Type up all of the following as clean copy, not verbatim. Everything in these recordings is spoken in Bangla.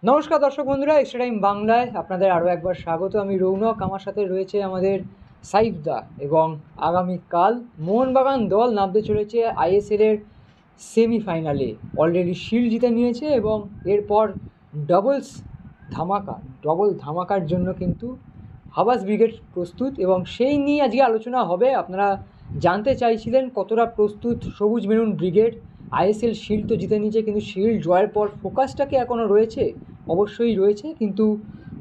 নমস্কার দর্শক বন্ধুরা, এক্সট্রা টাইম বাংলায় আপনাদের আরও একবার স্বাগত। আমি রৌনক, আমার সাথে রয়েছে আমাদের সাইফদা। এবং আগামীকাল মোহনবাগান দল নামতে চলেছে আইএসএলের সেমিফাইনালে। অলরেডি শিল্ড জিতে নিয়েছে এবং এরপর ডবল ধামাকার জন্য কিন্তু হাবাস ব্রিগেড প্রস্তুত, এবং সেই নিয়ে আজকে আলোচনা হবে। আপনারা জানতে চাইছিলেন কতটা প্রস্তুত সবুজ মেরুন ব্রিগেড। আইএসএল শিল্ড তো জিতে নিয়েছে, কিন্তু শিল্ড জয়ের পর ফোকাসটা কি এখনও রয়েছে? অবশ্যই রয়েছে, কিন্তু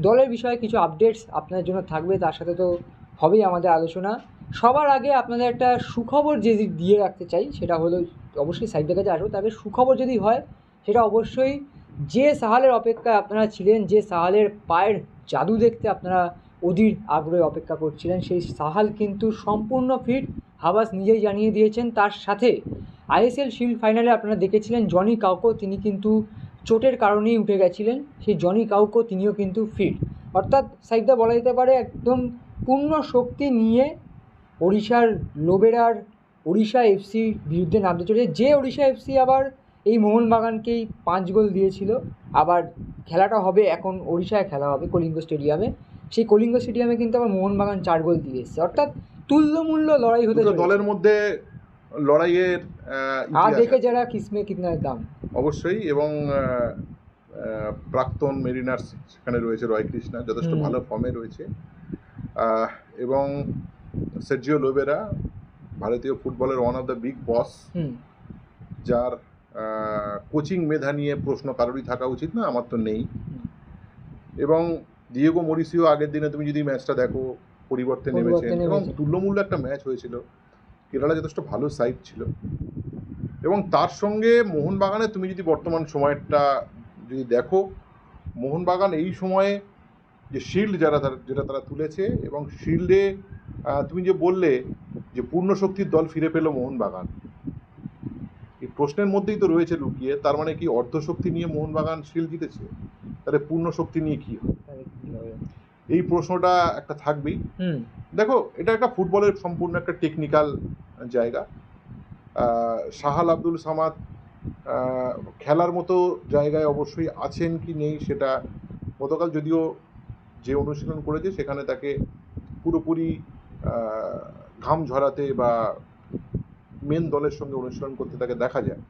দলের বিষয়ে কিছু আপডেটস আপনাদের জন্য থাকবে, তার সাথে তো হবেই আমাদের আলোচনা। সবার আগে আপনাদের একটা সুখবর যে দিয়ে রাখতে চাই, সেটা হলো অবশ্যই সাইডের কাছে আসবো, তবে সুখবর যদি হয় সেটা অবশ্যই যে সাহালের অপেক্ষায় আপনারা ছিলেন, যে সাহালের পায়ের জাদু দেখতে আপনারা অধীর আগ্রহে অপেক্ষা করছিলেন, সেই সাহাল কিন্তু সম্পূর্ণ ফিট। হাবাস নিজেই জানিয়ে দিয়েছেন। তার সাথে আইএসএল শিল্ড ফাইনালে আপনারা দেখেছিলেন জনি কাউকো, তিনি কিন্তু চোটের কারণেই উঠে গেছিলেন। সেই জনি কাউকো তিনিও কিন্তু ফিট। অর্থাৎ সাইডটা বলা যেতে পারে একদম পূর্ণ শক্তি নিয়ে ওড়িশার লোবেরার ওড়িশা এফসির বিরুদ্ধে নামতে চলেছে। যে ওড়িশা এফসি আবার এই মোহনবাগানকেই 5 গোল দিয়েছিল। আবার খেলাটা হবে, এখন ওড়িশায় খেলা হবে কলিঙ্গ স্টেডিয়ামে। সেই কলিঙ্গ স্টেডিয়ামে কিন্তু আবার মোহনবাগান 4 গোল দিয়ে এসছে। অর্থাৎ তুল্যমূল্য লড়াই হতে চলেছে দলের মধ্যে। লড়াইয়ের দেখে যারা কিসমে কিতনার দাম অবশ্যই। এবং প্রাক্তন মেরিনার্স সেখানে রয়েছে, রয় কৃষ্ণা যথেষ্ট ভালো ফর্মে রয়েছে, এবং সের্জিও লোবেরা ভারতীয় ফুটবলের ওয়ান অফ দ্য বিগ বস, যার কোচিং মেধা নিয়ে প্রশ্ন কারোরই থাকা উচিত না, আমার তো নেই। এবং ডিয়েগো মরিসিও আগের দিনে তুমি যদি ম্যাচটা দেখো পরিবর্তে নেমেছেন, এবং তুল্যমূল্য একটা ম্যাচ হয়েছিল। কেরালা যথেষ্ট ভালো সাইড ছিল। এবং তার সঙ্গে মোহনবাগানে তুমি যদি বর্তমান সময়টা যদি দেখো, মোহনবাগান এই সময়ে যে শিল্ড যেটা তারা তুলেছে, এবং শিল্ডে তুমি যে বললে যে পূর্ণ শক্তির দল ফিরে পেল মোহনবাগান, এই প্রশ্নের মধ্যেই তো রয়েছে লুকিয়ে। তার মানে কি অর্ধশক্তি নিয়ে মোহনবাগান শিল্ড জিতেছে? তাহলে পূর্ণ শক্তি নিয়ে কি হবে? এই প্রশ্নটা একটা থাকবেই। দেখো, এটা একটা ফুটবলের সম্পূর্ণ একটা টেকনিক্যাল জায়গা। সাহাল আব্দুল সামাদ খেলার মতো জায়গায় অবশ্যই আছেন কি নেই সেটা গতকাল যদিও যে অনুশীলন করেছে সেখানে তাকে পুরোপুরি ঘাম ঝরাতে বা মেন দলের সঙ্গে অনুশীলন করতে তাকে দেখা যায়।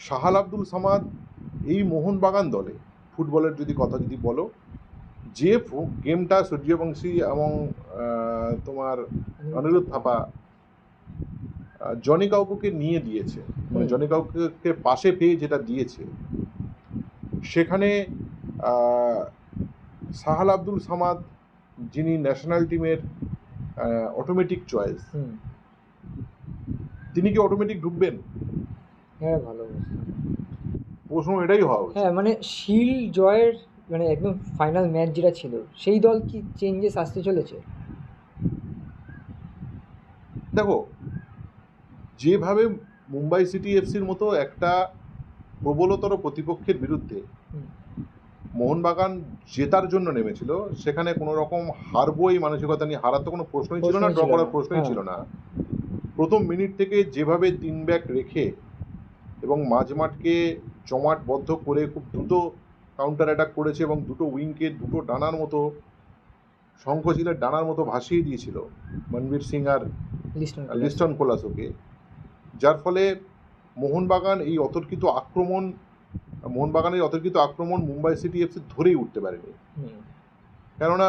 সাহাল আব্দুল সামাদ এই মোহনবাগান দলে ফুটবলের যদি কথা যদি বলো, যে গেমটা সূর্যবংশী এবং তোমার অনিরুদ্ধ থাপা জনি কাউকে নিয়ে দিয়েছে, মানে জনি কাউকে পাশে পেয়ে যেটা দিয়েছে, সেখানে সাহাল আব্দুল সামাদ, যিনি ন্যাশনাল টিমের অটোমেটিক চয়েস, তিনি কি অটোমেটিক ঢুকবেন? হ্যাঁ, ভালো প্রশ্ন এটাই হওয়া উচিত। হ্যাঁ, মানে শিল্ড জয়ের মানে একদম ফাইনাল ম্যাচ যেটা ছিল, সেই দল কি চেঞ্জেস আসতে চলেছে? দেখো, যেভাবে মুম্বাই সিটি এফসির মতো একটা প্রবলতর প্রতিপক্ষের বিরুদ্ধে মোহনবাগান জেতার জন্য নেমেছিল, সেখানে কোনো রকম হারবো এই মানসিকতা নিয়ে হারার তো কোনো প্রশ্নই ছিল না, ড্র করার প্রশ্নই ছিল না। প্রথম মিনিট থেকে যেভাবে 3 ব্যাক রেখে এবং মাঝমাঠকে জমাটবদ্ধ করে খুব দ্রুত কাউন্টার অ্যাটাক করেছে, এবং দুটো উইংকে দুটো ডানার মতো, শঙ্খচিলের ডানার মতো ভাসিয়ে দিয়েছিল মনবীর সিং আর লিস্টন কোলাসোকে, যার ফলে মোহনবাগানের এই অতর্কিত আক্রমণ মুম্বাই সিটি এফসি ধরেই উঠতে পারেনি। কেননা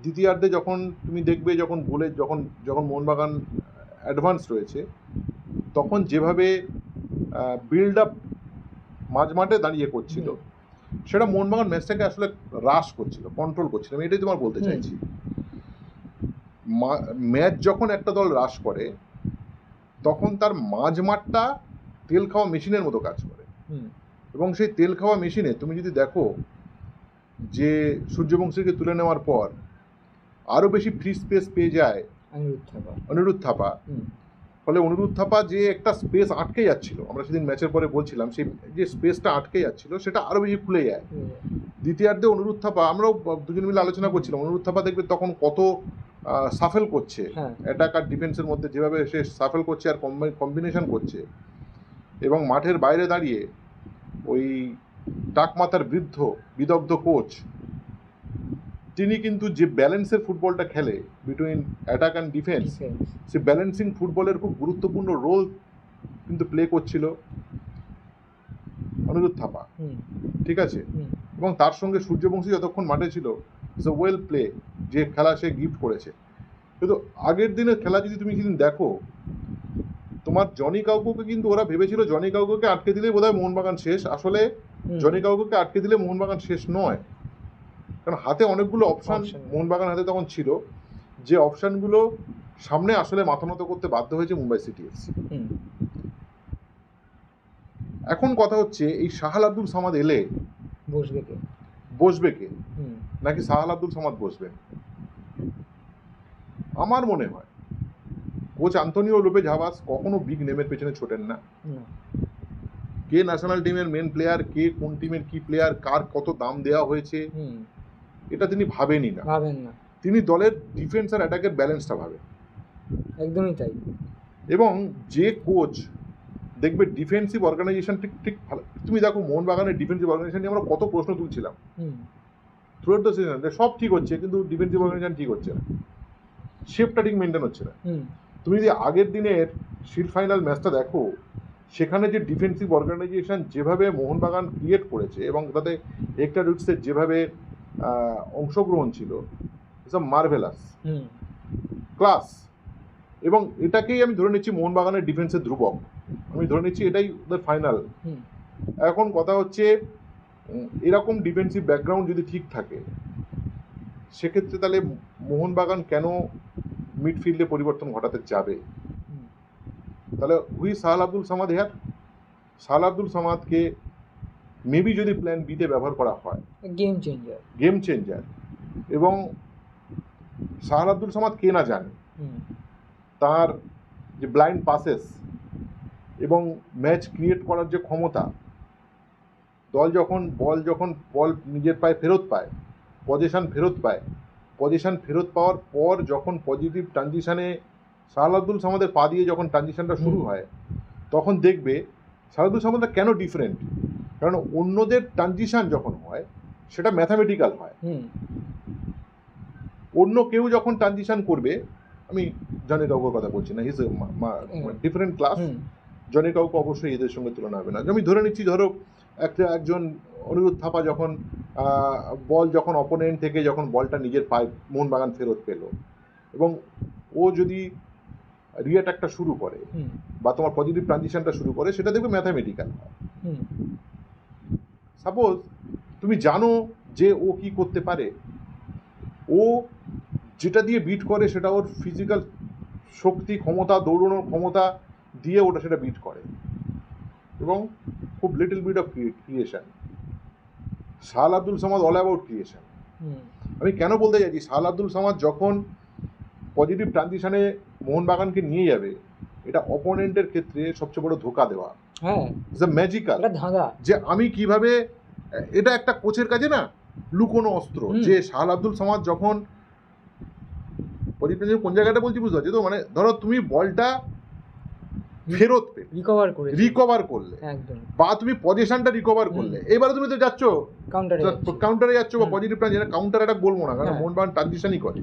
দ্বিতীয়ার্ধে যখন তুমি দেখবে, যখন মোহনবাগান অ্যাডভান্স রয়েছে, তখন যেভাবে বিল্ড আপ মাঝমাঠে দাঁড়িয়ে করছিল, সেটা মোহনবাগান ম্যাচটাকে আসলে হ্রাস করছিল, কন্ট্রোল করছিল। আমি এটাই তোমার বলতে চাইছি। ম্যাচ যখন একটা দল হ্রাস করে, তখন তার মাঝমাঠটা তেল খাওয়া মেশিনের মতো কাজ করে। এবং সেই তেল খাওয়া মেশিনে তুমি যদি দেখো যে সূর্যবংশীকে তুলে নেওয়ার পর আরও বেশি ফ্রি স্পেস পেয়ে যায় অনিরুদ্ধ থাপা। ফলে অনিরুদ্ধ থাপা যে একটা স্পেস আটকে যাচ্ছিল, আমরা সেদিন ম্যাচের পরে বলছিলাম, সেই যে স্পেসটা আটকে যাচ্ছিল সেটা আরও বেশি খুলে যায়। দ্বিতীয়ার্ধে অনিরুদ্ধ থাপা, আমরাও দুজন মিলে আলোচনা করছিলাম, অনিরুদ্ধ থাপা দেখবে তখন কত সাফেল করছে অ্যাটাক আর ডিফেন্সের মধ্যে, যেভাবে সে সাফেল করছে আর কম্বিনেশন করছে, এবং মাঠের বাইরে দাঁড়িয়ে ওই ডাকমাতার বৃদ্ধ বিদগ্ধ কোচ, তিনি কিন্তু যে ব্যালেন্সের ফুটবলটা খেলে between attack and defence, say balancing ফুটবলের খুব গুরুত্বপূর্ণ রোল কিন্তু প্লে করছিল অনিরুদ্ধ থাপা, ঠিক আছে। এবং তার সঙ্গে সূর্যবংশী যতক্ষণ মাঠে ছিল, ইটস এ ওয়েল প্লে, যে খেলা সে গিফট করেছে। কিন্তু আগের দিনের খেলা যদি তুমি সেদিন দেখো, তোমার জনি কাউকে কিন্তু ওরা ভেবেছিল জনি কাউকে আটকে দিলে বোধহয় মোহনবাগান শেষ। আসলে জনি কাউকে আটকে দিলে মোহনবাগান শেষ নয়, কারণ হাতে অনেকগুলো অপশন মোহনবাগান হাতে তখন ছিল, যে অপশনগুলো সামনে আসলে মাথা নত করতে বাধ্য হয়েছে মুম্বাই সিটি এফসি। এখন কথা হচ্ছে, এই সাহাল আব্দুল সামাদ এলে বসবে কে, নাকি সাহাল আব্দুল সামাদ বসবেন? আমার মনে হয় কোচ আন্তোনিও লোপেজ হাবাস কখনো বিগ নেমের পেছনে ছোটেন না। কে ন্যাশনাল টিমের মেন প্লেয়ার, কে কোন টিমের কি প্লেয়ার, কার কত দাম দেওয়া হয়েছে, এটা তিনি ভাবেন না। তিনি দলের ডিফেন্স আর অ্যাটাকের ব্যালেন্সটা ভাবেন। একদমই তাই। এবং যে কোচ দেখবে ডিফেন্সিভ অর্গানাইজেশন ঠিক ভালো, তুমি দেখো মোহনবাগানের ডিফেন্সিভ অর্গানাইজেশন নিয়ে আমরা কত প্রশ্ন তুলছিলাম থ্রু আউট দ্য সিজন, সব ঠিক হচ্ছে কিন্তু ডিফেন্সিভ অর্গানাইজেশন ঠিক হচ্ছে না, শেপটা ঠিক মেনটেন হচ্ছে না। তুমি যদি আগের দিনের শিল্ড ফাইনাল ম্যাচটা দেখো, সেখানে যে ডিফেন্সিভ অর্গানাইজেশন যেভাবে মোহনবাগান ক্রিয়েট করেছে এবং তাতে একটা রুটসের যেভাবে অংশগ্রহণ ছিল, ইটস আ মার্ভেলাস ক্লাস। এবং এটাকেই আমি ধরে নিচ্ছি মোহনবাগানের ডিফেন্সের ধ্রুবক, আমি ধরে নিচ্ছি এটাই ওদের ফাইনাল। এখন কথা হচ্ছে, এরকম ডিফেন্সিভ ব্যাকগ্রাউন্ড যদি ঠিক থাকে, সেক্ষেত্রে তাহলে মোহনবাগান কেন মিডফিল্ডে পরিবর্তন ঘটাতে যাবে? তাহলে হুই সাহাল আব্দুল সামাদ হেয়ার, সাহাল আব্দুল সামাদকে মেবি যদি প্ল্যান বিতে ব্যবহার করা হয়, গেম চেঞ্জার। এবং সাহাল আব্দুল সামাদ কে না জানে, তার যে ব্লাইন্ড পাসেস এবং ম্যাচ ক্রিয়েট করার যে ক্ষমতা, দল যখন বল নিজের পায়ে ফেরত পায়, পজিশন ফেরত পাওয়ার পর যখন পজিটিভ ট্রানজিশনে সাহাল আব্দুল সামাদের পা দিয়ে যখন ট্রানজিশনটা শুরু হয়, তখন দেখবে সাহাল আব্দুল সামাদটা কেন ডিফারেন্ট। কারণ অন্যদের ট্রানজিশন যখন হয় সেটা ম্যাথামেটিক্যাল হয়, অন্য কেউ যখন ট্রানজিশন করবে, আমি জনি কাউকের কথা বলছি না, হিজ ডিফারেন্ট ক্লাস, জনি কাউকে অবশ্যই এদের সঙ্গে তুলনা হবে না। আমি ধরে নিচ্ছি, ধরো একজন অনিরুদ্ধ থাপা যখন যখন অপোনেন্ট থেকে যখন বলটা নিজের পায়ে মোহনবাগান ফেরত পেল, এবং ও যদি রিঅ্যাটাকটা শুরু করে বা তোমার পজিটিভ ট্রানজিশনটা শুরু করে, সেটা দেখবে ম্যাথামেটিক্যাল হয়। সাপোজ তুমি জানো যে ও কি করতে পারে, ও যেটা দিয়ে বিট করে সেটা ওর ফিজিক্যাল শক্তি, ক্ষমতা, দৌড়ানোর ক্ষমতা দিয়ে ওটা সেটা বিট করে, এবং খুব little bit of creation. Sahal Abdul Samad all about creation. আমি কেন বলতে চাইছি, সাহাল আব্দুল সামাদ যখন পজিটিভ ট্রানজিশনে মোহনবাগানকে নিয়ে যাবে, এটা অপোনেন্টের ক্ষেত্রে সবচেয়ে বড় ধোকা দেওয়া, ম্যাজিক্যাল, যে আমি কিভাবে, এটা একটা কোচের কাছে না লুকোনো অস্ত্র, যে সাহাল আব্দুল সামাদ যখন পজিটিভ, কোন জায়গাটা বলছি বুঝতে পারছি তো, মানে ধরো তুমি বলটা ফেরত পেলে, রিকভার করলে, বা তুমি পজিশনটা রিকভার করলে, এবারে তুমি তো যাচ্ছ কাউন্টারে যাচ্ছ বা পজিটিভ ট্রানজিশন, কাউন্টার অ্যাটাক বলবো না, কারণ মোহনবাগান ট্রানজিশনই করে,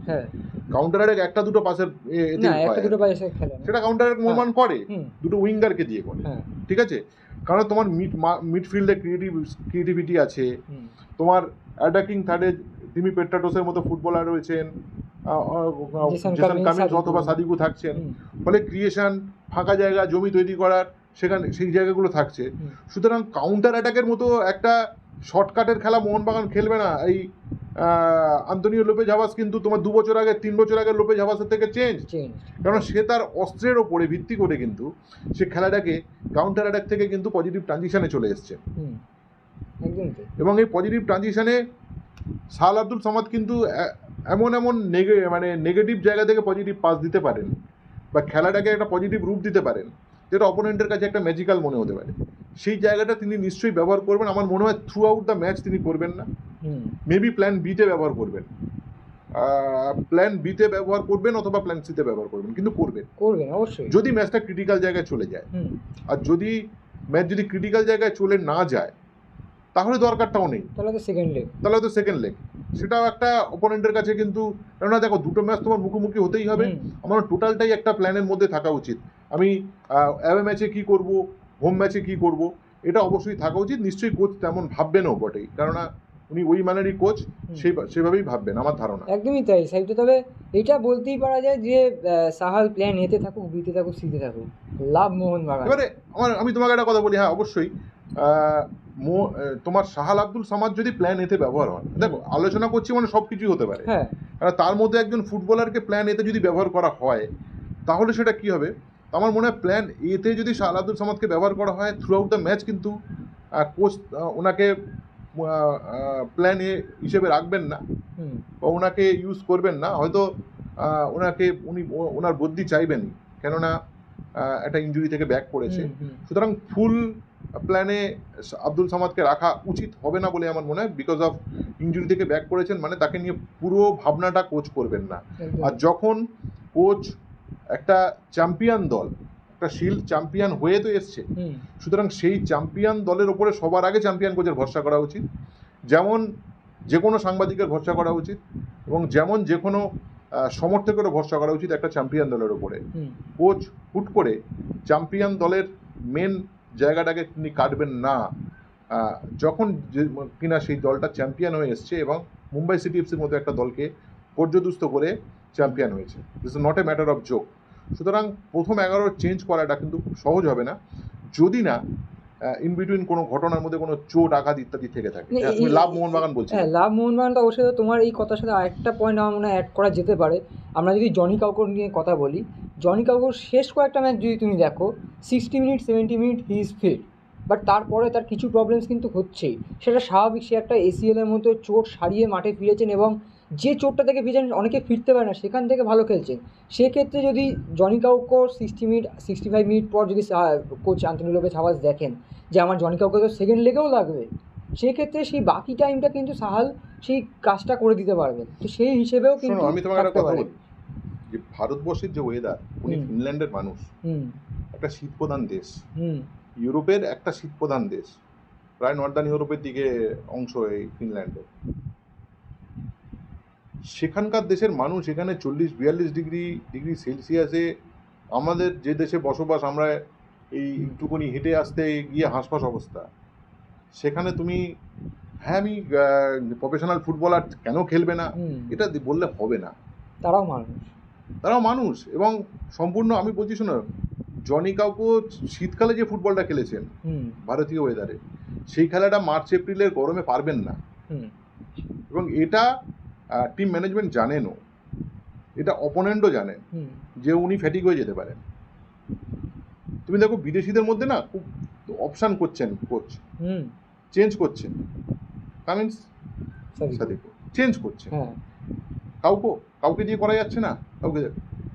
কাউন্টার অ্যাটাক একটা দুটো পাসের সেটা কাউন্টার অ্যাটাক মোহনবাগান করে, দুটো উইঙ্গারকে দিয়ে করে, ঠিক আছে। কারণ তোমার মিডফিল্ডে ক্রিয়েটিভিটি আছে, তোমার অ্যাটাকিং থার্ডে দিমি পেট্রাটোসের মতো ফুটবলার রয়েছেন, জেসন কামিন্স অথবা সাদিকু থাকছেন, ফলে ক্রিয়েশন, ফাঁকা জায়গা, জমি তৈরি করার সেখানে সেই জায়গাগুলো থাকছে। সুতরাং কাউন্টার অ্যাটাকের মতো একটা শর্টকাটের খেলা মোহনবাগান খেলবে না। এই আন্তোনিও লোপেজ হাবাস কিন্তু তোমার 2 বছর আগে 3 বছর আগে লোপেজ হাবাসের থেকে চেঞ্জ, কারণ সে তার অস্ত্রের ওপরে ভিত্তি করে কিন্তু সে খেলাটাকে কাউন্টার অ্যাটাক থেকে কিন্তু পজিটিভ ট্রানজিশনে চলে এসছে। এবং এই পজিটিভ ট্রানজিশনে সাহাল আব্দুল সামাদ কিন্তু এমন নেগেটিভ জায়গা থেকে পজিটিভ পাস দিতে পারেন, বা খেলাটাকে একটা পজিটিভ রূপ দিতে পারেন, যেটা অপোনেন্টের কাছে একটা ম্যাজিক্যাল মনে হতে পারে। সেই জায়গাটা তিনি নিশ্চয়ই ব্যবহার করবেন। আমার মনে হয় থ্রু আউট দ্য ম্যাচ তিনি করবেন না, মেবি প্ল্যান বিতে ব্যবহার করবেন, অথবা প্ল্যান সিতে ব্যবহার করবেন, কিন্তু করবেন অবশ্যই যদি ম্যাচটা ক্রিটিক্যাল জায়গায় চলে যায়। আর যদি ম্যাচ যদি ক্রিটিক্যাল জায়গায় চলে না যায়, তাহলে দরকারটাও নেই, তাহলে তো সেকেন্ড লেগ, তাহলে তো সেকেন্ড লেগ। সেটাও একটা ওপোনেন্টের কাছে কিন্তু, কেননা দেখো দুটো ম্যাচ তোমার মুখোমুখি হতেই হবে, আমার টোটালটাই একটা প্ল্যানের মধ্যে থাকা উচিত। আমি অ্যাওয়ে ম্যাচে কি করব, হোম ম্যাচে কি করব, এটা অবশ্যই থাকা উচিত। নিশ্চয়ই কোচ তেমন ভাববেনও বটেই, কেননা উনি ওই মানেরই কোচ, সেভাবেই ভাববেন আমার ধারণা। একদমই তাই সাহিত্য। তবে এটা বলতেই পারা যায় যে সাহাল প্ল্যান এতে থাকুক, বিতে থাকুক, সিতে থাকুক, লাভ মোহনবাগান। এবারে আমি তোমাকে একটা কথা বলি, হ্যাঁ অবশ্যই তোমার শাহাল আব্দুল সামাদ যদি প্ল্যান এতে ব্যবহার হয়, দেখো আলোচনা করছি মানে সব কিছুই হতে পারে, হ্যাঁ, কারণ তার মধ্যে একজন ফুটবলারকে প্ল্যান এতে যদি ব্যবহার করা হয় তাহলে সেটা কি হবে। আমার মনে হয় প্ল্যান এতে যদি শাহাল আব্দুল সামাদকে ব্যবহার করা হয় থ্রু আউট দ্য ম্যাচ, কিন্তু কোচ ওনাকে প্ল্যান এ হিসেবে রাখবেন না বা ওনাকে ইউজ করবেন না, হয়তো ওনার বদলি চাইবেন, কেননা একটা ইনজুরি থেকে ব্যাক করেছে। সুতরাং ফুল প্ল্যানে আব্দুল সামাদকে রাখা উচিত হবে না বলে আমার মনে হয়, বিকজ অফ ইনজুরি থেকে ব্যাক করেছেন মানে তাকে নিয়ে পুরো ভাবনাটা কোচ করবেন না। আর যখন কোচ একটা চ্যাম্পিয়ন দল, একটা শিল্ড চ্যাম্পিয়ন হয়ে তো এসছে, সুতরাং সেই চ্যাম্পিয়ন দলের ওপরে সবার আগে চ্যাম্পিয়ন কোচের ভরসা করা উচিত, যেমন যে কোনো সাংবাদিকের ভরসা করা উচিত, এবং যেমন যে কোনো সমর্থকেরও ভরসা করা উচিত একটা চ্যাম্পিয়ন দলের ওপরে। কোচ হুট করে চ্যাম্পিয়ন দলের মেন জায়গাটাকে তিনি কাটবেন না, যখন কিনা সেই দলটা চ্যাম্পিয়ন হয়ে এসছে এবং মুম্বাই সিটি এফসির মতো একটা দলকে পর্যদুস্ত করে চ্যাম্পিয়ন হয়েছে। This is not a matter of joke. সুতরাং প্রথম 11 চেঞ্জ করাটা কিন্তু সহজ হবে না, যদি না ইন বিটুইন কোনো ঘটনার মধ্যে কোনো চোট আঘাত ইত্যাদি থেকে থাকে। তুমি লাভ মোহনবাগান বলছি, হ্যাঁ লাভ মোহনবাগানটা অবশ্যই। তোমার এই কথার সাথে আরেকটা পয়েন্ট আমার মনে হয় অ্যাড করা যেতে পারে। আমরা যদি জনি কাউকোর নিয়ে কথা বলি, জনি কাউকোর শেষ কয়েকটা ম্যাচ যদি তুমি দেখো, 60 minute 70 minute he is fit, but তারপরে তার কিছু প্রবলেমস কিন্তু হচ্ছেই। সেটা স্বাভাবিক, সে একটা এসিএলের মতো চোট সারিয়ে মাঠে ফিরেছেন এবং যে চোটটা থেকে ফিরেছেন অনেকে ফিরতে পারে না, সেখান থেকে ভালো খেলছেন। সেক্ষেত্রে যদি জনি কাউকোর 60 মিনিট 65 মিনিট পর যদি কোচ আন্তোনি লোপেজ হাভাস দেখেন যে আমার জনি কাউকে তো সেকেন্ড লেগেও লাগবে, সেক্ষেত্রে সেই বাকি টাইমটা কিন্তু সাহাল সেই কাজটা করে দিতে পারবেন। তো সেই হিসেবেও কিন্তু আমি তোমাকে একটা কথা বলি, যে ভারতবর্ষের যে ওয়েদার, উনি ফিনল্যান্ডের মানুষ, একটা শীতপ্রধান দেশ, ইউরোপের একটা শীতপ্রধান দেশ, প্রায় নর্দার্ন ইউরোপের দিকে অংশ এই ফিনল্যান্ডের। সেখানকার দেশের মানুষ এখানে 40-42 ডিগ্রি সেলসিয়াসে, আমাদের যে দেশে বসবাস, আমরা এই একটুখানি হেঁটে আসতে গিয়ে হাঁসফাঁস অবস্থা, সেখানে তুমি হ্যাঁ আমি প্রফেশনাল ফুটবলার কেন খেলবে না এটা বললে হবে না। তারাও মানুষ এবং সম্পূর্ণ, আমি বলছি শোনো, জনি কাউকো শীতকালে যে ফুটবলটা খেলেছেন ভারতীয় ওয়েদারে, সেই খেলাটা মার্চ এপ্রিলের গরমে পারবেন না। এবং এটা টিম ম্যানেজমেন্ট জানেনও, এটা অপোনেন্টও জানেন যে উনি ফ্যাটিক হয়ে যেতে পারেন। তুমি দেখো বিদেশিদের মধ্যে না খুব অপশান করছেন কোচ, চেঞ্জ করছেন, কামিন্স সাদিকো চেঞ্জ করছেন, কাউকে দিয়ে করা যাচ্ছে না কাউকে।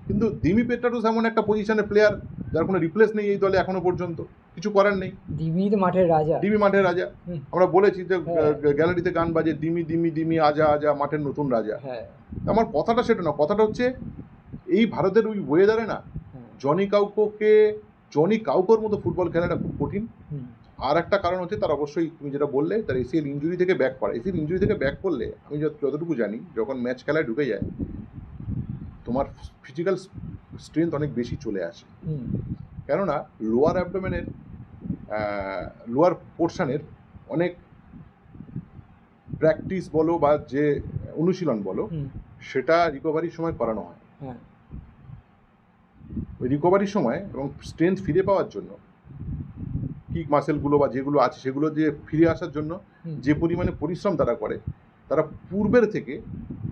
কিন্তু দিমি পেট্রাটোস এমন একটা পজিশনের প্লেয়ার যার কোনো রিপ্লেস নেই এই দলে এখনো পর্যন্ত, কিছু করার নেই। দিমি মাঠের রাজা। আমরা বলেছি যে গ্যালারিতে গান বাজে, দিমি দিমি দিমি আজা আজা, মাঠের নতুন রাজা। আমার কথাটা সেটা না, কথাটা হচ্ছে এই ভারতের ওই ওয়েদারে না জনি কাউকোর মতো ফুটবল খেলাটা খুব কঠিন। আর একটা কারণ হচ্ছে তার, অবশ্যই তুমি যেটা বললে, তার এসিএল ইনজুরি থেকে ব্যাক করা। এসিএল ইনজুরি থেকে ব্যাক করলে আমি যতটুকু জানি, যখন ম্যাচ খেলায় ঢুকে যায় তোমার ফিজিক্যাল স্ট্রেংথ অনেক বেশি চলে আসে, কেননা লোয়ার অ্যাবডোমেনের লোয়ার পোর্শনের অনেক প্র্যাকটিস বলো বা যে অনুশীলন বলো, সেটা রিকভারির সময় করানো হয়। ওই রিকভারির সময় এবং স্ট্রেংথ ফিরে পাওয়ার জন্য কিক মাসেলগুলো বা যেগুলো আছে সেগুলো দিয়ে ফিরে আসার জন্য যে পরিমাণে পরিশ্রম তারা করে, তারা পূর্বের থেকে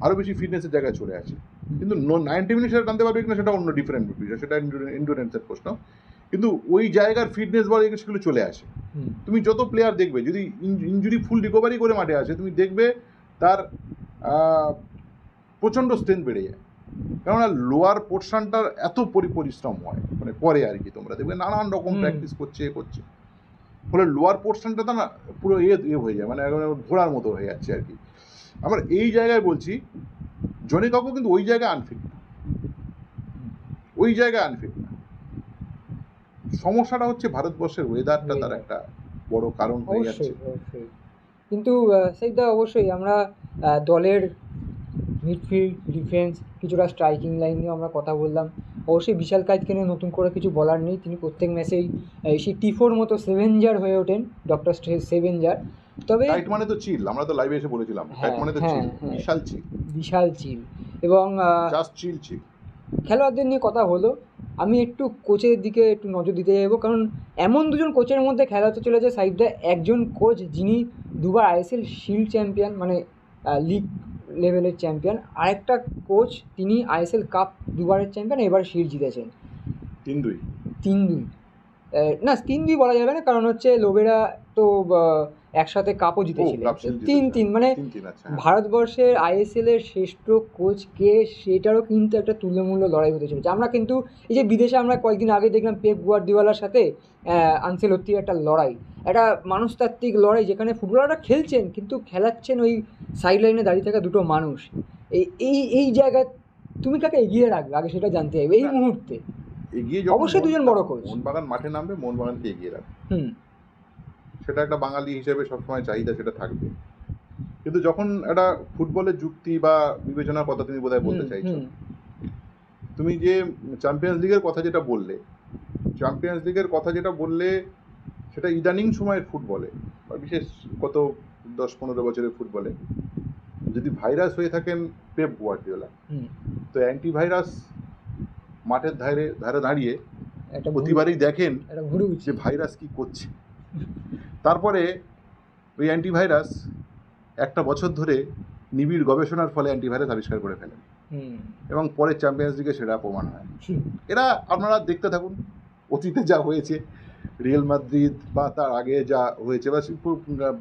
আরও বেশি ফিটনেসের জায়গায় চলে আসে। কিন্তু 90 মিনিট সেটা টানতে পারবে কিনা সেটা অন্য ডিফারেন্ট বিষয়, সেটা এন্ডুরেন্সের প্রশ্ন। কিন্তু ওই জায়গার ফিটনেস বা সেগুলো চলে আসে। তুমি যত প্লেয়ার দেখবে যদি ইনজুরি ফুল রিকভারি করে মাঠে আসে, তুমি দেখবে তার প্রচণ্ড স্ট্রেংথ বেড়ে যায়, কেননা লোয়ার পোর্শনটার এত পরিশ্রম হয়, মানে করে আর কি। তোমরা দেখবে নানান রকম প্র্যাকটিস করছে ফলে লোয়ার পোর্শনটা তো না পুরো হয়ে যায়, মানে ঘোড়ার মতো হয়ে যাচ্ছে আর কি। আমরা এই জায়গায় বলছি জনি কাউকো কিন্তু ওই জায়গায় আনফিট না, সমস্যাটা হচ্ছে ভারতবর্ষের ওয়েদারটা তার একটা বড় কারণ হয়ে যাচ্ছে। কিন্তু সেইটা অবশ্যই আমরা দলের মিডফিল্ড, ডিফেন্স, কিছুটা স্ট্রাইকিং লাইন নিয়েও আমরা কথা বললাম। অবশ্যই বিশাল কাইতকে নিয়ে নতুন করে কিছু বলার নেই, তিনি প্রত্যেক ম্যাচেই সেই টিফোর মতো সেভেঞ্জার হয়ে ওঠেন, ডক্টর সেভেঞ্জার। তবে টাইট মানে তো চিল, আমরা তো লাইভে এসে বলেছিলাম টাইট মানে তো চিল, বিশাল চিল, বিশাল চিল। এবং জাস্ট চিল চিল। খেলোয়াড়দের নিয়ে কথা হলো, আমি একটু কোচের দিকে একটু নজর দিতে যাবো, কারণ এমন দুজন কোচের মধ্যে খেলা হতে চলেছে সাইডে। একজন কোচ যিনি দুবার আইএসএল শিল্ড চ্যাম্পিয়ন, মানে লিগ লেভেলের চ্যাম্পিয়ন, আরেকটা কোচ তিনি আইএসএল কাপ দুবারের চ্যাম্পিয়ন, এবার শিল্ড জিতেছেন। 3-2 3-2 না, 3-2 বলা যাবে না, কারণ হচ্ছে লোবেরা তো একসাথে কাপও জিতেছিলেন। 3-3 মানে ভারতবর্ষের আইএসএল এর শ্রেষ্ঠ কোচ কে সেটারও কিন্তু একটা তুল্যমূল্য লড়াই হতে চলেছে। আমরা কিন্তু এই যে বিদেশে আমরা কয়েকদিন আগে দেখলাম পেপ গুয়ার্দিওলার সাথে আনচেলত্তির একটা লড়াই, একটা মানুষতাত্ত্বিক লড়াই, যেখানে ফুটবলাররা খেলছেন কিন্তু খেলাচ্ছেন ওই সাইড লাইনে দাঁড়িয়ে থাকা দুটো মানুষ। এই জায়গায় তুমি কাকে এগিয়ে রাখবে আগে সেটা জানতে চাইবে এই মুহূর্তে। এগিয়ে অবশ্যই দুজন বড় কোচ, মোহনবাগান মাঠে নামবে, মোহনবাগানকে এগিয়ে রাখবে, সেটা একটা বাঙালি হিসেবে সবসময় চাহিদা, সেটা থাকবে। কিন্তু যখন একটা ফুটবলের যুক্তি বা বিবেচনার কথা তুমি বোধহয় বলতে চাইছো, তুমি যে চ্যাম্পিয়ন্স লিগের কথা যেটা বললে, চ্যাম্পিয়ন্স লিগের কথা যেটা বললে সেটা ইদানিং সময়ের ফুটবলে বা বিশেষ গত 10-15 বছরের ফুটবলে যদি ভাইরাস হয়ে থাকেন পেপ গুয়ার্দিওলা, তো অ্যান্টিভাইরাস মাঠের ধারে ধারে দাঁড়িয়ে প্রতিবারই দেখেন যে ভাইরাস কি করছে। তারপরে ওই অ্যান্টিভাইরাস একটা বছর ধরে নিবিড় গবেষণার ফলে অ্যান্টিভাইরাস আবিষ্কার করে ফেলেন এবং পরে চ্যাম্পিয়ন্স লিগে সেটা প্রমাণ হয়। এরা আপনারা দেখতে থাকুন, অতীতে যা হয়েছে রিয়াল মাদ্রিদ বা তার আগে যা হয়েছে বা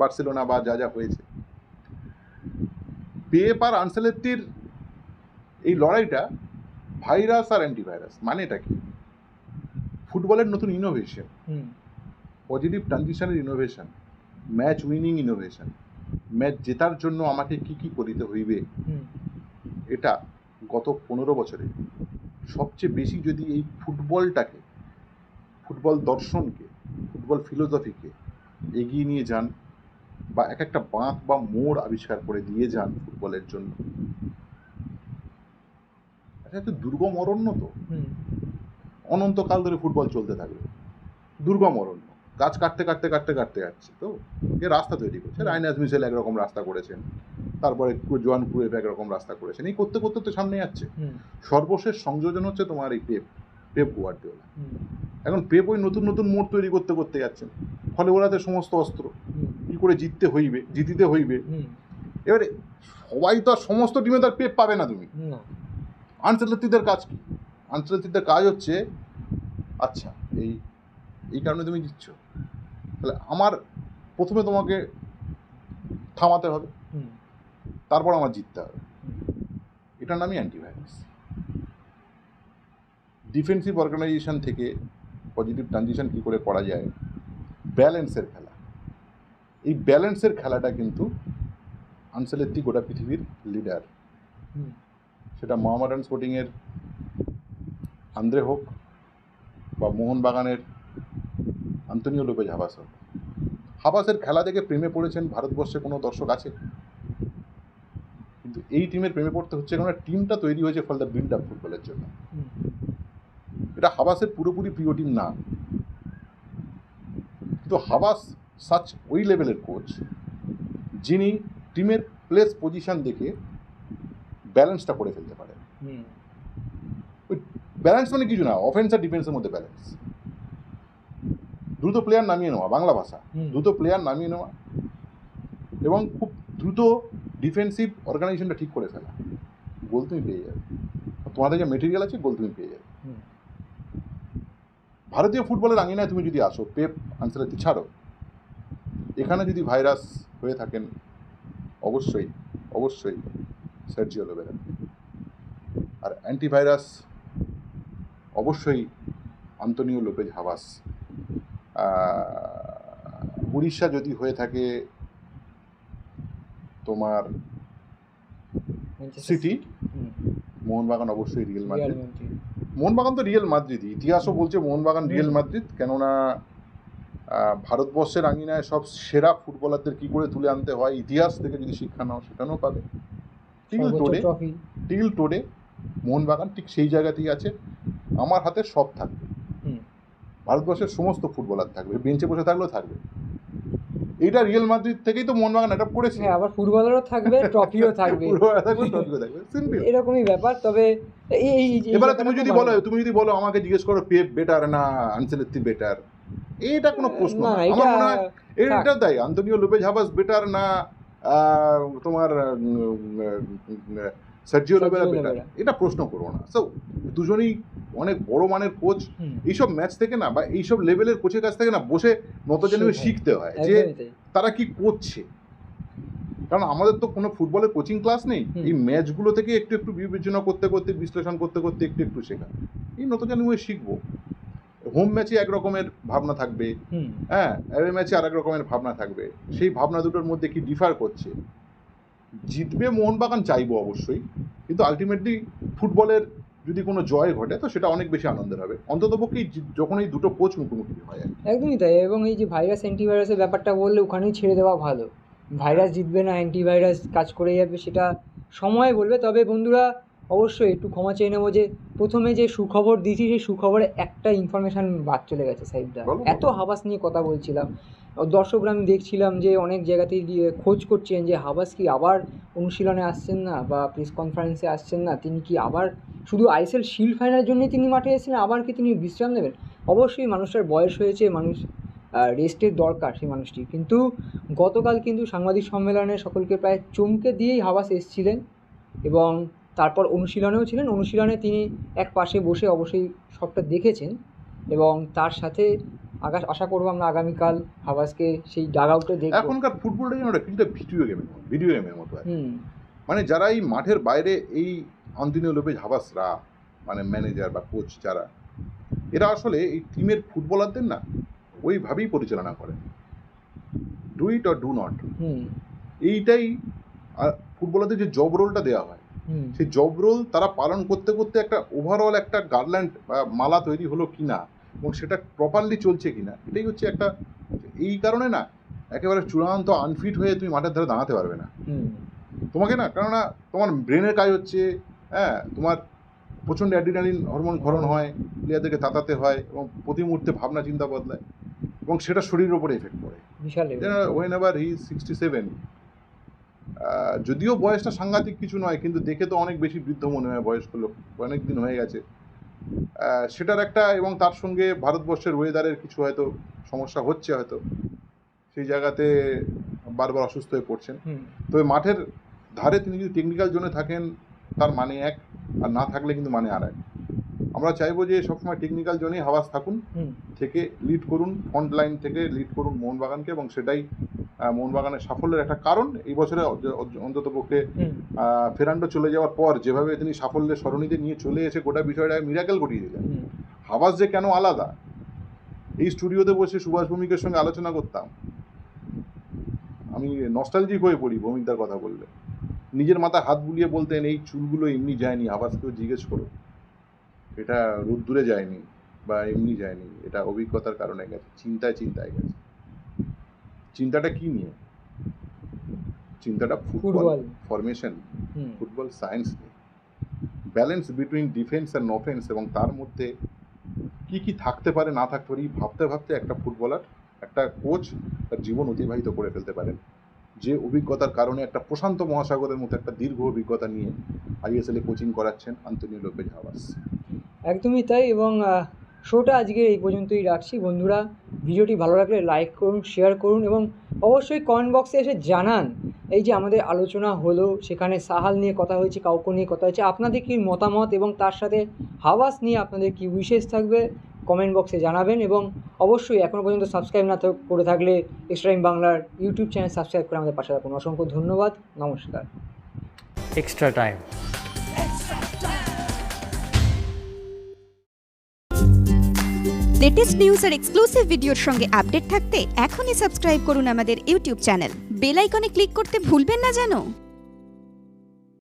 বার্সেলোনা বা যা যা হয়েছে, পেপ আর আনচেলত্তির এই লড়াইটা ভাইরাস আর অ্যান্টিভাইরাস মানেটা কি? ফুটবলের নতুন ইনোভেশন, পজিটিভ ট্রানজিশনের innovation, match winning innovation, match জেতার জন্য আমাকে কি কি করিতে হইবে, এটা গত 15 বছরে সবচেয়ে বেশি যদি এই ফুটবলটাকে, ফুটবল দর্শনকে, ফুটবল ফিলোসফিকে এগিয়ে নিয়ে যান বা এক একটা বাঁক বা মোড় আবিষ্কার করে দিয়ে যান ফুটবলের জন্য, এটা তো দুর্গম অরণ্য, তো অনন্তকাল ধরে ফুটবল চলতে থাকবে। দুর্গম অরণ্য, গাছ কাটতে কাটতে কাটতে কাটতে যাচ্ছে, তো এ রাস্তা তৈরি করছে। রাইনাস মিশেল একরকম রাস্তা করেছেন, তারপরে জোয়ান ক্রুয়েফ একরকম রাস্তা করেছেন, এই করতে করতে তো সামনে যাচ্ছে। সর্বশেষ সংযোজন হচ্ছে তোমার এই পেপ গুয়ার্দিওলা। এখন পেপ ওই নতুন নতুন মোড় তৈরি করতে করতে যাচ্ছেন, ফলে ওরাতে সমস্ত অস্ত্র কি করে জিতিতে হইবে। এবারে সবাই তো আর সমস্ত টিমে তার পেপ পাবে না তুমি। আনচেলত্তিদের কাজ কি? আনচেলত্তিদের কাজ হচ্ছে আচ্ছা এই কারণে তুমি জিতছ, তাহলে আমার প্রথমে তোমাকে থামাতে হবে, তারপর আমার জিততে হবে। এটার নামই অ্যান্টিভাইরাস। ডিফেন্সিভ অর্গানাইজেশন থেকে পজিটিভ ট্রানজিশন কী করে করা যায়, ব্যালেন্সের খেলা। এই ব্যালেন্সের খেলাটা কিন্তু আনচেলত্তি গোটা পৃথিবীর লিডার, সেটা মোহামেডান স্পোর্টিংয়ের আন্দ্রে হোক বা মোহনবাগানের আন্তোনিও লোপেজ হাবাস হোক। হাবাসের খেলা দেখে প্রেমে পড়েছেন ভারতবর্ষে কোনো দর্শক আছে? কিন্তু এই টিমের প্রেমে পড়তে হচ্ছে কারণ টিমটা তৈরি হয়েছে ফর দ্য বিল্ড আপ ফুটবলের জন্য। এটা হাবাসের পুরোপুরি প্রিয় টিম না, কিন্তু হাবাস সাচ ওই লেভেলের কোচ যিনি টিমের প্লেস পজিশন দেখে ব্যালেন্সটা করে ফেলতে পারেন। ওই ব্যালেন্স মানে কিছু না, অফেন্স আর ডিফেন্সের মধ্যে ব্যালেন্স। দ্রুত প্লেয়ার নামিয়ে নেওয়া, বাংলা ভাষা, দ্রুত প্লেয়ার নামিয়ে নেওয়া এবং খুব দ্রুত ডিফেন্সিভ অর্গানাইজেশনটা ঠিক করে ফেলা। গোল তুমি পেয়ে যাবে, তোমাদের যে মেটেরিয়াল আছে গোল তুমি পেয়ে যাবে। ভারতীয় ফুটবলের আঙিনায় তুমি যদি আসো, পেপ আনচেলত্তি ছাড়ো, এখানে যদি ভাইরাস হয়ে থাকেন অবশ্যই অবশ্যই সার্জিও লোবেরা, আর অ্যান্টিভাইরাস অবশ্যই আন্তোনিও লোপেজ হাবাস। উড়িষ্যা যদি হয়ে থাকে তোমার সিটি, মোহনবাগান অবশ্যই রিয়েল মাদ্রিদ। মোহনবাগান তো রিয়েল মাদ্রিদ, ইতিহাসও বলছে মোহনবাগান রিয়েল মাদ্রিদ, কেননা ভারতবর্ষের আঙিনায় সব সেরা ফুটবলারদের কি করে তুলে আনতে হয় ইতিহাস থেকে যদি শিক্ষা নাও সেখানেও পাবে। ট্রফি টিল টোডে মোহনবাগান ঠিক সেই জায়গাতেই আছে, আমার হাতে সব থাকবে, ভারতবর্ষের সমস্ত ফুটবলার থাকবে, বেঞ্চে বসে থাকলেও থাকবে। এইটা রিয়েল মাদ্রিদ থেকেই তো মোহনবাগান অ্যাডাপ্ট করেছে। হ্যাঁ, আবার ফুটবলারও থাকবে, ট্রফিও থাকবে, সিম্পল এরকমই ব্যাপার। তবে এবারে তুমি যদি বলো আমাকে জিজ্ঞেস করো পেপ বেটার না আনচেলত্তি বেটার, এটা কোনো প্রশ্ন না। আমার মনে হয় এটা তাই আন্তোনিও লোপেজ হাবাস বেটার না তোমার সার্জিও লোবেরা বেটার, এটা প্রশ্ন করবো না। সো দুজনেই অনেক বড় মানের কোচ। এইসব ম্যাচ থেকে না বা এইসব লেভেলের কোচের কাছ থেকে না বসে নতজানিয়ে শিখতে হয় যে তারা কি করছে, কারণ আমাদের তো কোনো ফুটবলের কোচিং ক্লাস নেই। এই ম্যাচগুলো থেকে একটু একটু বিবেচনা করতে করতে, বিশ্লেষণ করতে করতে একটু একটু শেখা, এই নতজানিয়ে শিখবো। হোম ম্যাচে এক রকমের ভাবনা থাকবে, হ্যাঁ, অ্যাওয়ে ম্যাচে আর এক রকমের ভাবনা থাকবে। সেই ভাবনা দুটোর মধ্যে কি ডিফার করছে। জিতবে মোহনবাগান চাইবো অবশ্যই, কিন্তু আলটিমেটলি ফুটবলের যদি কোনো জয় ঘটে তো সেটা অনেক বেশি আনন্দের হবে, অন্ততপক্ষে যখন এই দুটো কোচ মুখোমুখি হয়। একদমই তাই। এবং এই যে ভাইরাস অ্যান্টিভাইরাসের ব্যাপারটা বললে ওখানেই ছেড়ে দেওয়া ভালো। ভাইরাস জিতবে না অ্যান্টিভাইরাস কাজ করে যাবে সেটা সময় বলবে। তবে বন্ধুরা অবশ্যই একটু ক্ষমা চেয়ে নেবো যে প্রথমে যে সুখবর দিয়েছি সেই সুখবরে একটা ইনফরমেশান বাদ চলে গেছে সাইডটা। এত হাবাস নিয়ে কথা বলছিলাম, দর্শকরা আমি দেখছিলাম যে অনেক জায়গাতেই খোঁজ করছেন যে হাবাস কি আবার অনুশীলনে আসছেন না বা প্রেস কনফারেন্সে আসছেন না, তিনি কি আবার শুধু আইএসএল শিল্ড ফাইনালের জন্যই তিনি মাঠে এসেছিলেন, আবার কি তিনি বিশ্রাম নেবেন। অবশ্যই মানুষটার বয়স হয়েছে, মানুষ রেস্টের দরকার সেই মানুষটি। কিন্তু গতকাল কিন্তু সাংবাদিক সম্মেলনে সকলকে প্রায় চমকে দিয়েই হাবাস এসেছিলেন এবং তারপর অনুশীলনেও ছিলেন। অনুশীলনে তিনি এক পাশে বসে অবশ্যই সবটা দেখেছেন এবং তার সাথে আশা করবো আমরা আগামীকাল হাবাসকে সেই ডাগ আউটে দেখব। এখনকার ফুটবলটা যেন কিন্তু ভিডিও গেমের মতো, মানে যারা এই মাঠের বাইরে এই আন্তোনিও লোপেজ হাবাসরা মানে ম্যানেজার বা কোচ যারা, এরা আসলে এই টিমের ফুটবলারদের না ওইভাবেই পরিচালনা করে, do it or do not. এইটাই ফুটবলারদের যে জব রোলটা দেওয়া হয়, সেই জব রোল তারা পালন করতে করতে একটা ওভারঅল একটা গার্ল্যান্ড বা মালা তৈরি হলো কিনা এবং সেটা প্রপারলি চলছে কিনা, এটাই হচ্ছে একটা। এই কারণে না একেবারে চূড়ান্ত আনফিট হয়ে তুমি মাঠের ধারে দাঁড়াতে পারবে না তোমাকে, না কেননা তোমার ব্রেনের কাজ হচ্ছে, হ্যাঁ, তোমার প্রচণ্ড অ্যাড্রিনালিন হরমোন ক্ষরণ হয়, প্লেয়ারদেরকে তাতাতে হয় এবং প্রতি মুহূর্তে ভাবনা চিন্তা বদলায় এবং সেটা শরীরের ওপরে এফেক্ট পড়ে। ওয়েন এভার হি 67, যদিও বয়সটা সাংঘাতিক কিছু নয়, কিন্তু দেখে তো অনেক বেশি বৃদ্ধ মনে হয়, বয়স্ক লোক, অনেক দিন হয়ে গেছে সেটার একটা। এবং তার সঙ্গে ভারতবর্ষের ওয়েদারের কিছু হয়তো সমস্যা হচ্ছে, হয়তো সেই জায়গাতে বারবার অসুস্থ হয়ে পড়ছেন। তবে মাঠের ধারে তিনি যদি টেকনিক্যাল জোনে থাকেন তার মানে এক, আর না থাকলে কিন্তু মানে আর এক। আমরা চাইবো যে সবসময় টেকনিক্যাল জোনেই হাবাস থাকুন, থেকে লিড করুন, ফ্রন্ট লাইন থেকে লিড করুন মোহনবাগানকে, এবং সেটাই মোহনবাগানের সাফল্যের একটা কারণ। এই বছরে অন্ততপক্ষে ফেরান্ডো চলে যাওয়ার পর যেভাবে তিনি সাফল্যের সরণিতে নিয়ে চলে এসে গোটা বিষয়টা মিরাকেল ঘটিয়ে দিলেন। হাবাস যে কেন আলাদা, এই স্টুডিওতে বসে সুভাষ ভৌমিকের সঙ্গে আলোচনা করতাম, আমি নস্টালজিক হয়ে পড়ি ভৌমিকদার কথা বললে। নিজের মাথা হাত বুলিয়ে বলতেন এই চুলগুলো এমনি যায়নি, হাবাসকেও জিজ্ঞেস করো, এটা রোদ্দুরে যায়নি বা এমনি যায়নি, এটা অভিজ্ঞতার কারণে গেছে, চিন্তায় গেছে। চিন্তাটা কি নিয়ে? চিন্তাটা ফুটবল ফরমেশন, ফুটবল সায়েন্স নিয়ে, balance between defence and offence, এবং তার মধ্যে কি কি থাকতে পারে না থাকতে পারে, ভাবতে ভাবতে একটা ফুটবলার, একটা কোচ তার জীবন অতিবাহিত করে ফেলতে পারেন, যে অভিজ্ঞতার কারণে একটা প্রশান্ত মহাসাগরের মতো একটা দীর্ঘ অভিজ্ঞতা নিয়ে আইএসএলে কোচিং করাচ্ছেন আন্তোনিও লোপেজ হাবাস। একদমই তাই। এবং শোটা আজকে এই পর্যন্তই রাখছি। বন্ধুরা, ভিডিওটি ভালো লাগলে লাইক করুন, শেয়ার করুন এবং অবশ্যই কমেন্ট বক্সে এসে জানান এই যে আমাদের আলোচনা হলো, সেখানে সাহাল নিয়ে কথা হয়েছে, কাউকে নিয়ে কথা হয়েছে, আপনাদের কি মতামত এবং তার সাথে হাবাস নিয়ে আপনাদের কি উইশেস থাকবে কমেন্ট বক্সে জানাবেন। এবং অবশ্যই এখনও পর্যন্ত সাবস্ক্রাইব না করে থাকলে এক্সট্রা টাইম বাংলার ইউটিউব চ্যানেল সাবস্ক্রাইব করে আমাদের পাশে থাকুন। অসংখ্য ধন্যবাদ, নমস্কার। Extra time. লেটেস্ট নিউজ আর এক্সক্লুসিভ ভিডিওর সঙ্গে আপডেট থাকতে এখনই সাবস্ক্রাইব করুন আমাদের ইউটিউব চ্যানেল। বেল আইকনে ক্লিক করতে ভুলবেন না যেন।